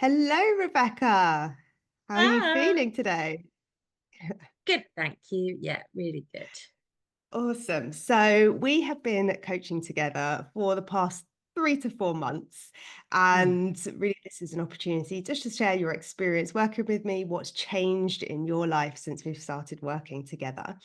Hello, Rebecca. How are you Ah, feeling today? good, thank you. Yeah, really good. Awesome. So, we have been coaching together for the past 3 to 4 months. Mm. And really, this is an opportunity just to share your experience working with me, what's changed in your life since we've started working together.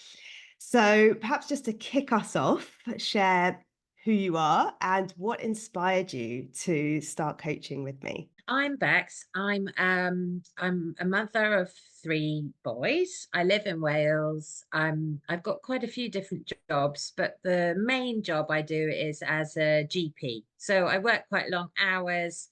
So, perhaps just to kick us off, share who you are and what inspired you to start coaching with me. I'm Bex. I'm a mother of three boys. I live in Wales. I've got quite a few different jobs, but the main job I do is as a GP. So I work quite long hours,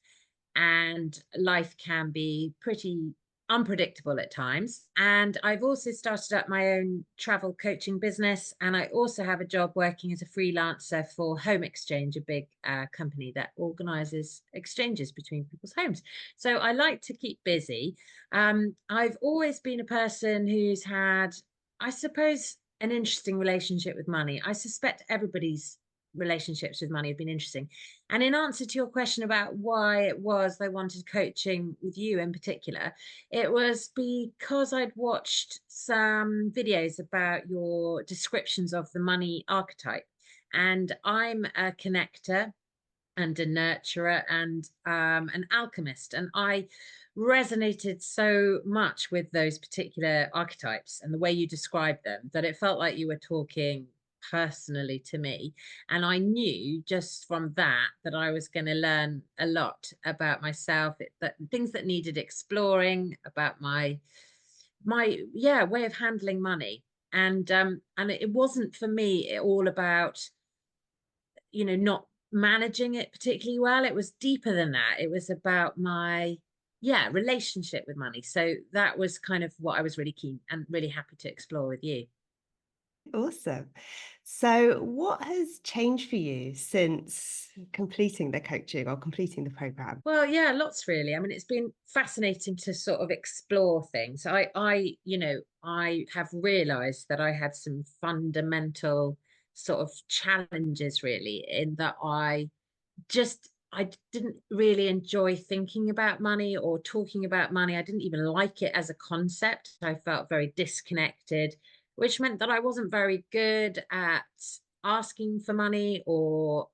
and life can be pretty unpredictable at times. And I've also started up my own travel coaching business. And I also have a job working as a freelancer for Home Exchange, a big company that organizes exchanges between people's homes. So I like to keep busy. I've always been a person who's had, I suppose, an interesting relationship with money. I suspect everybody's relationships with money have been interesting. And in answer to your question about why it was I wanted coaching with you in particular, it was because I'd watched some videos about your descriptions of the money archetype. And I'm a connector and a nurturer and an alchemist. And I resonated so much with those particular archetypes and the way you described them that it felt like you were talking personally to me. And I knew just from that I was going to learn a lot about myself, that things that needed exploring about my way of handling money. And it wasn't for me all about not managing it particularly well. It was deeper than that. It was about my relationship with money. So that was kind of what I was really keen and really happy to explore with you. Awesome. So, what has changed for you since completing the coaching or completing the program? Well, yeah, lots really. I mean, it's been fascinating to sort of explore things. I have realized that I had some fundamental sort of challenges really in that I didn't really enjoy thinking about money or talking about money. I didn't even like it as a concept. I felt very disconnected, which meant that I wasn't very good at asking for money or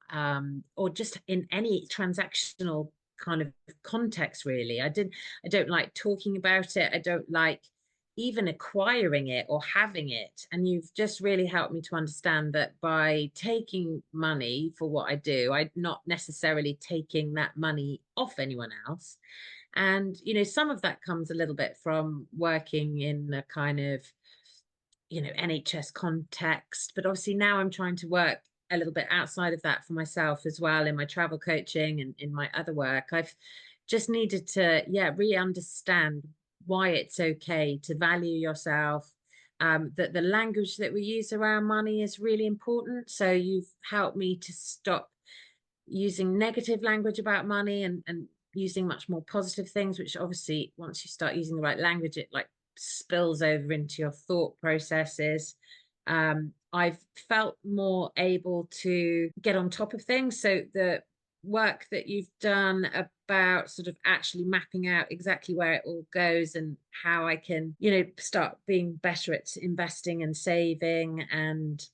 just in any transactional kind of context really. I don't like talking about it. I don't like even acquiring it or having it. And you've just really helped me to understand that by taking money for what I do, I'm not necessarily taking that money off anyone else. And, some of that comes a little bit from working in a kind of, NHS context. But obviously now I'm trying to work a little bit outside of that for myself as well in my travel coaching and in my other work. I've just needed to, re-understand why it's okay to value yourself. That the language that we use around money is really important. So you've helped me to stop using negative language about money and using much more positive things, which obviously once you start using the right language, it like spills over into your thought processes. I've felt more able to get on top of things. So the work that you've done about sort of actually mapping out exactly where it all goes and how I can, start being better at investing and saving and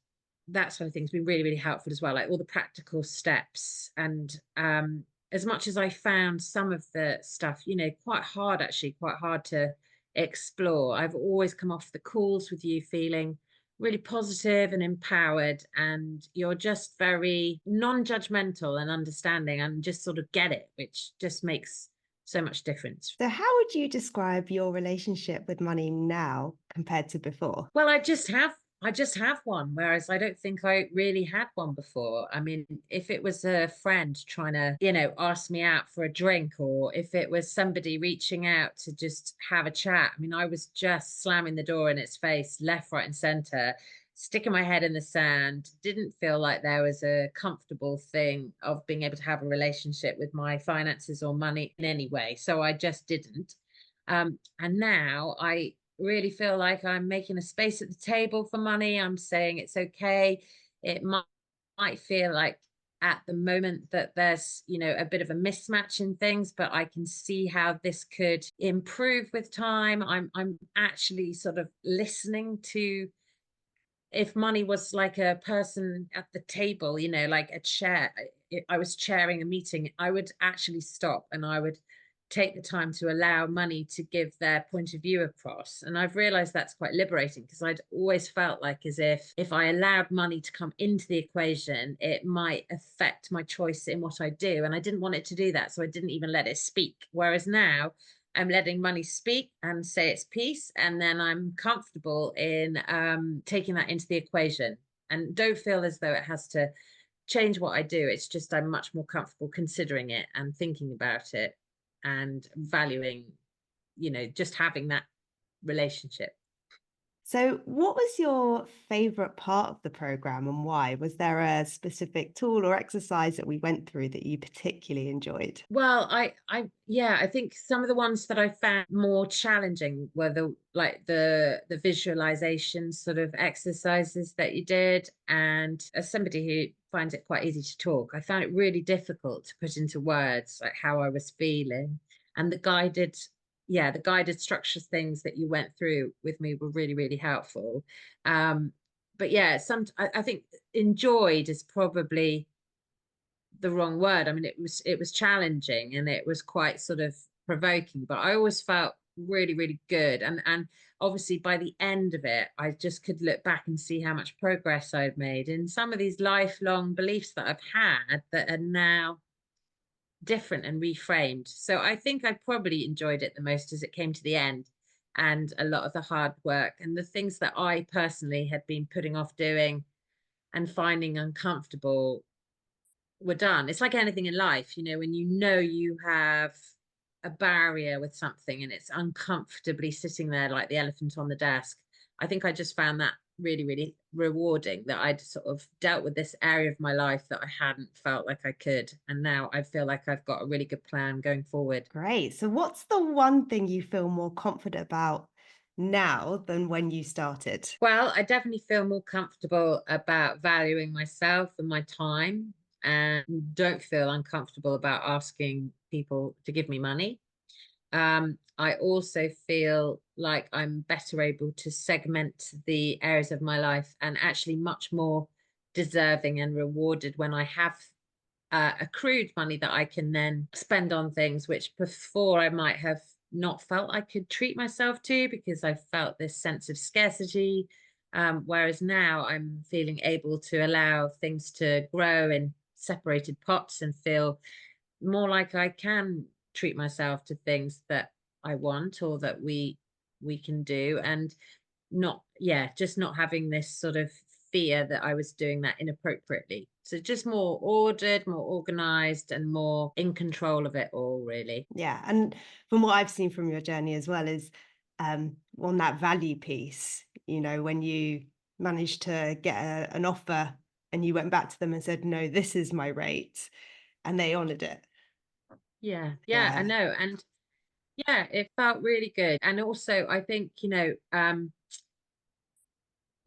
that sort of thing's been really, really helpful as well, like all the practical steps. And as much as I found some of the stuff, quite hard, actually, quite hard to explore, I've always come off the calls with you feeling really positive and empowered. And you're just very non-judgmental and understanding and just sort of get it, which just makes so much difference. So, how would you describe your relationship with money now compared to before? Well, I just have one, whereas I don't think I really had one before. I mean, if it was a friend trying to, ask me out for a drink, or if it was somebody reaching out to just have a chat, I mean, I was just slamming the door in its face, left, right, and center, sticking my head in the sand. Didn't feel like there was a comfortable thing of being able to have a relationship with my finances or money in any way. So I just didn't. And now I really feel like I'm making a space at the table for money. I'm saying it's okay. It might feel like at the moment that there's, a bit of a mismatch in things, but I can see how this could improve with time. I'm actually sort of listening to, if money was like a person at the table, like a chair, I was chairing a meeting, I would actually stop and I would take the time to allow money to give their point of view across. And I've realized that's quite liberating, because I'd always felt like as if I allowed money to come into the equation, it might affect my choice in what I do. And I didn't want it to do that. So I didn't even let it speak. Whereas now, I'm letting money speak and say its piece, and then I'm comfortable in taking that into the equation, and don't feel as though it has to change what I do. It's just I'm much more comfortable considering it and thinking about it and valuing, just having that relationship. So, what was your favorite part of the program and why? Was there a specific tool or exercise that we went through that you particularly enjoyed? Well, yeah, I think some of the ones that I found more challenging were the visualization sort of exercises that you did. And as somebody who finds it quite easy to talk, I found it really difficult to put into words like how I was feeling. And the guided structure things that you went through with me were really, really helpful. But yeah, I think enjoyed is probably the wrong word. I mean, it was challenging and it was quite sort of provoking, but I always felt really, really good. And obviously by the end of it, I just could look back and see how much progress I've made in some of these lifelong beliefs that I've had that are now different and reframed. So I think I probably enjoyed it the most as it came to the end, and a lot of the hard work and the things that I personally had been putting off doing and finding uncomfortable were done. It's like anything in life, when you have a barrier with something and it's uncomfortably sitting there like the elephant on the desk. I think I just found that really, really rewarding, that I'd sort of dealt with this area of my life that I hadn't felt like I could. And now I feel like I've got a really good plan going forward. Great. So, what's the one thing you feel more confident about now than when you started? Well, I definitely feel more comfortable about valuing myself and my time, and don't feel uncomfortable about asking people to give me money. I also feel like I'm better able to segment the areas of my life, and actually much more deserving and rewarded when I have accrued money that I can then spend on things which before I might have not felt I could treat myself to, because I felt this sense of scarcity. Whereas now I'm feeling able to allow things to grow in separated pots and feel more like I can treat myself to things that I want or that we can do, and not, yeah, just not having this sort of fear that I was doing that inappropriately. So just more ordered, more organized, and more in control of it all, really. Yeah. And from what I've seen from your journey as well, is on that value piece, when you managed to get an offer and you went back to them and said, no, this is my rate, and they honored it. Yeah, yeah, I Yeah. know. And yeah, it felt really good. And also I think,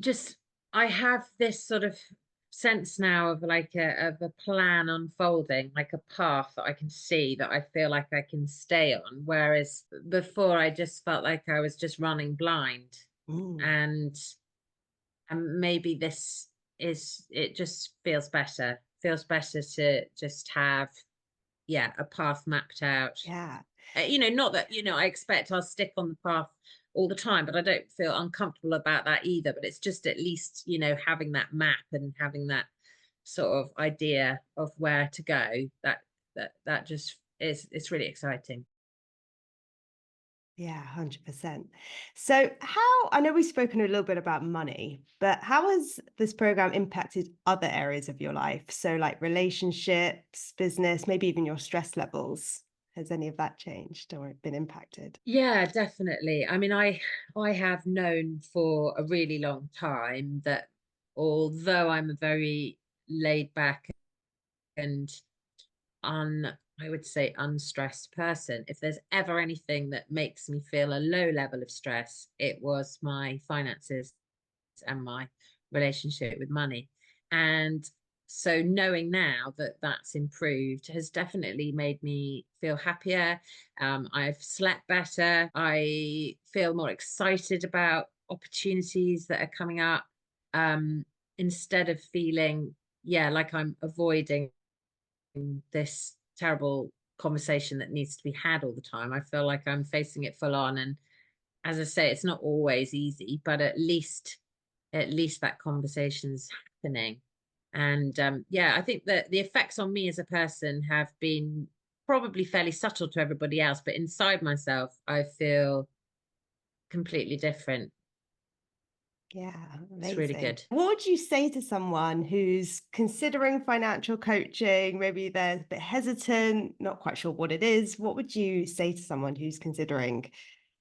just I have this sort of sense now of like a plan unfolding, like a path that I can see, that I feel like I can stay on. Whereas before I just felt like I was just running blind. Mm, And maybe this is, it just feels better to just have, yeah, a path mapped out. yeah. Not that, I expect I'll stick on the path all the time, but I don't feel uncomfortable about that either. But it's just at least, having that map and having that sort of idea of where to go, that just is, it's really exciting. Yeah, 100%. So, how I know we've spoken a little bit about money, but how has this program impacted other areas of your life? So, like relationships, business, maybe even your stress levels. Has any of that changed or been impacted? Yeah, definitely. I mean, I have known for a really long time that although I'm a very laid back and I would say unstressed person, if there's ever anything that makes me feel a low level of stress, it was my finances and my relationship with money. And So knowing now that that's improved has definitely made me feel happier. I've slept better. I feel more excited about opportunities that are coming up, um, instead of feeling, yeah, like I'm avoiding this terrible conversation that needs to be had all the time. I feel like I'm facing it full on. And as I say, it's not always easy, but at least that conversation's happening. And yeah, I think that the effects on me as a person have been probably fairly subtle to everybody else, but inside myself, I feel completely different. Yeah, It's really amazing. good. What would you say to someone who's considering financial coaching? Maybe they're a bit hesitant, not quite sure what it is. What would you say to someone who's considering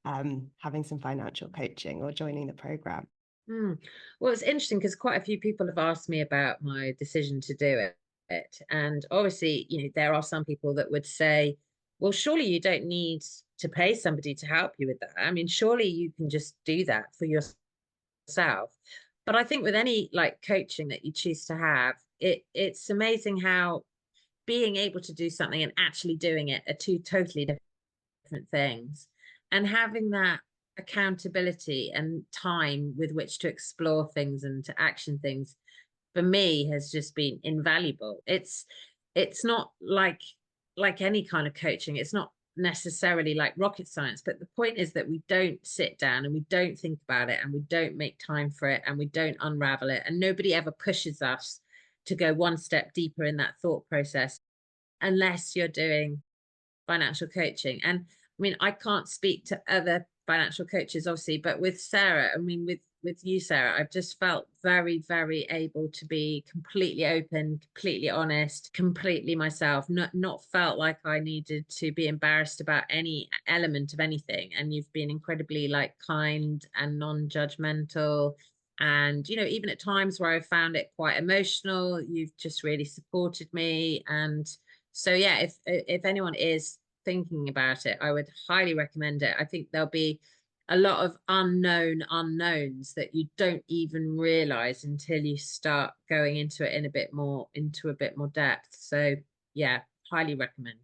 having some financial coaching or joining the program? Mm. Well, it's interesting because quite a few people have asked me about my decision to do it. And obviously, there are some people that would say, well, surely you don't need to pay somebody to help you with that. I mean, surely you can just do that for yourself. But I think with any like coaching that you choose to have, it's amazing how being able to do something and actually doing it are two totally different things. And having that accountability and time with which to explore things and to action things for me has just been invaluable. It's not like any kind of coaching. It's not necessarily like rocket science, but the point is that we don't sit down and we don't think about it and we don't make time for it and we don't unravel it, and nobody ever pushes us to go one step deeper in that thought process unless you're doing financial coaching. And I mean, I can't speak to other financial coaches, obviously, but with Sarah, I mean, with you, Sarah, I've just felt very, very able to be completely open, completely honest, completely myself, not felt like I needed to be embarrassed about any element of anything. And you've been incredibly like kind and non-judgmental. And even at times where I found it quite emotional, you've just really supported me. And so yeah, if anyone is thinking about it, I would highly recommend it. I think there'll be a lot of unknown unknowns that you don't even realize until you start going into it into a bit more depth. So yeah, highly recommend.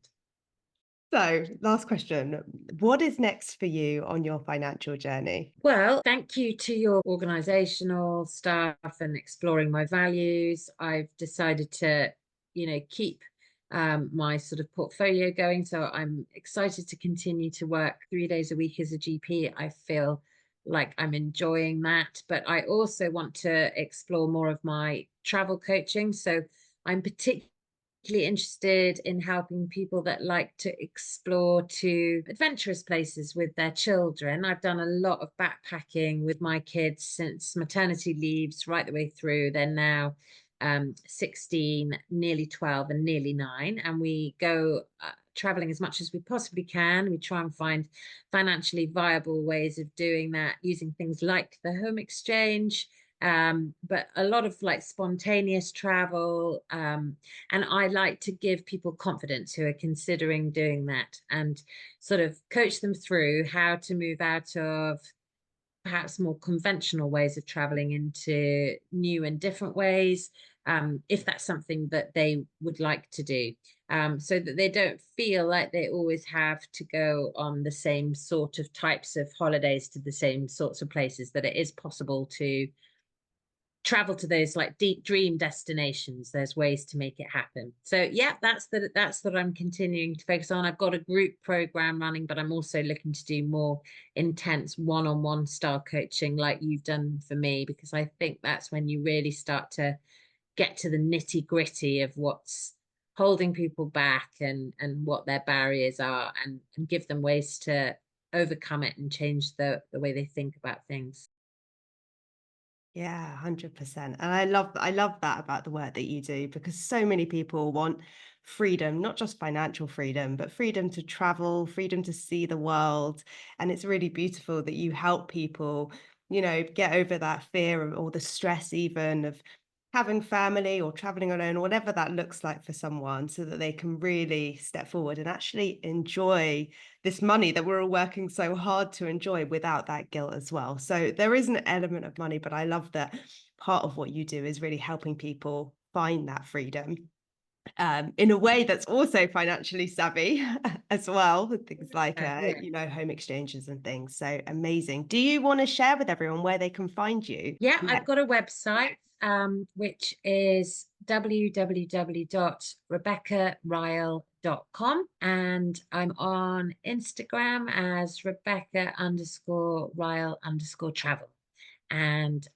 So, last question. What is next for you on your financial journey? Well, thank you to your organizational staff and exploring my values. I've decided to, keep my sort of portfolio going. So I'm excited to continue to work 3 days a week as a GP. I feel like I'm enjoying that, but I also want to explore more of my travel coaching. So I'm particularly interested in helping people that like to explore to adventurous places with their children. I've done a lot of backpacking with my kids since maternity leaves right the way through. They're now 16, nearly 12, and nearly 9. And we go traveling as much as we possibly can. We try and find financially viable ways of doing that using things like the home exchange. But a lot of like spontaneous travel, and I like to give people confidence who are considering doing that and sort of coach them through how to move out of perhaps more conventional ways of traveling into new and different ways, if that's something that they would like to do, so that they don't feel like they always have to go on the same sort of types of holidays to the same sorts of places, that it is possible to travel to those like deep dream destinations. There's ways to make it happen. So yeah, that's what I'm continuing to focus on. I've got a group program running, but I'm also looking to do more intense one-on-one style coaching like you've done for me, because I think that's when you really start to get to the nitty-gritty of what's holding people back and what their barriers are, and give them ways to overcome it and change the way they think about things. Yeah, 100%. And I love that about the work that you do, because so many people want freedom, not just financial freedom, but freedom to travel, freedom to see the world. And it's really beautiful that you help people, get over that fear or the stress even of having family or traveling alone, or whatever that looks like for someone, so that they can really step forward and actually enjoy this money that we're all working so hard to enjoy without that guilt as well. So there is an element of money, but I love that part of what you do is really helping people find that freedom in a way that's also financially savvy as well, with things like, Yeah. home exchanges and things. So amazing. Do you want to share with everyone where they can find you? Yeah, Yeah. I've got a website, which is www.rebeccaryle.com. And I'm on Instagram as Rebecca_Ryle_travel. And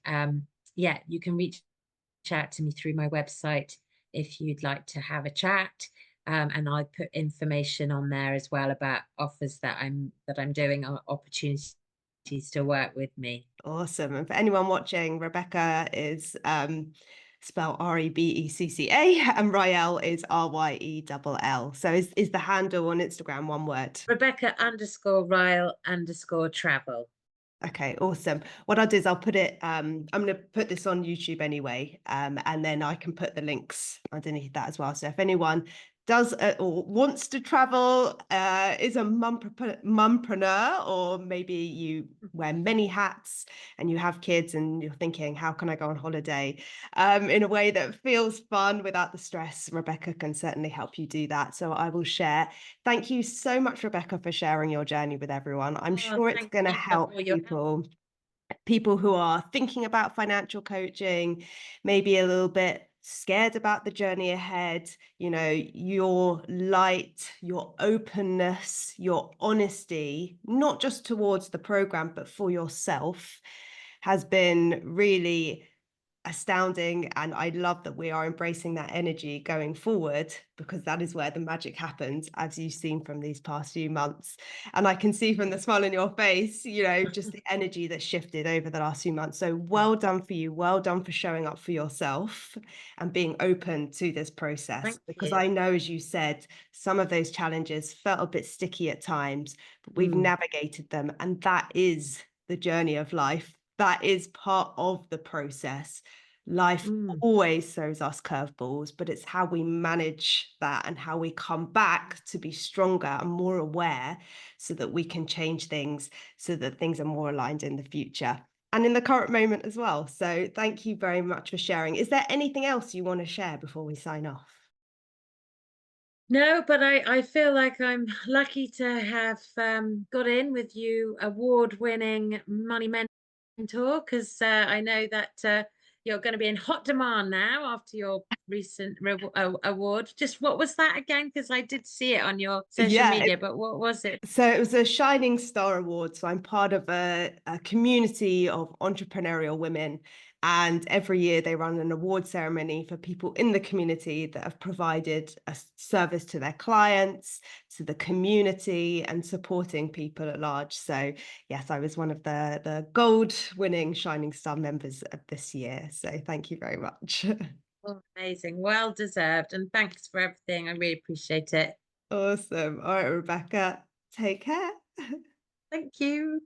yeah, you can reach out to me through my website if you'd like to have a chat. And I put information on there as well about offers that I'm doing, or opportunities to work with me. Awesome. And for anyone watching, Rebecca is spelled Rebecca, and Rael is Ryell. So is the handle on Instagram one word? Rebecca_Ryle_travel. Okay, awesome. What I'll do is I'll put it, I'm going to put this on YouTube anyway, and then I can put the links underneath that as well. So if anyone does or wants to travel, is a mumpreneur, or maybe you wear many hats and you have kids and you're thinking, how can I go on holiday in a way that feels fun without the stress? Rebecca can certainly help you do that. So I will share. Thank you so much, Rebecca, for sharing your journey with everyone. I'm Oh, sure it's thank going to you for help all your help. people who are thinking about financial coaching, maybe a little bit scared about the journey ahead. Your light, your openness, your honesty, not just towards the program, but for yourself, has been really astounding. And I love that we are embracing that energy going forward, because that is where the magic happens, as you've seen from these past few months. And I can see from the smile on your face, just the energy that shifted over the last few months. So well done for you. Well done for showing up for yourself and being open to this process. Thank Because you. I know, as you said, some of those challenges felt a bit sticky at times, but we've Mm, navigated them. And that is the journey of life. That is part of the process. Life mm, always throws us curveballs, but it's how we manage that and how we come back to be stronger and more aware, so that we can change things, so that things are more aligned in the future and in the current moment as well. So thank you very much for sharing. Is there anything else you want to share before we sign off? No, but I feel like I'm lucky to have got in with you, award-winning money mentor, because I know that you're going to be in hot demand now after your recent award. Just what was that again? Because I did see it on your social Yeah, media, but what was it? so it was a Shining Star Award. So I'm part of a community of entrepreneurial women. And every year they run an award ceremony for people in the community that have provided a service to their clients, to the community, and supporting people at large. So yes, I was one of the gold winning Shining Star members of this year. So thank you very much. Oh, amazing, well deserved, and thanks for everything. I really appreciate it. Awesome. All right, Rebecca, take care. Thank you.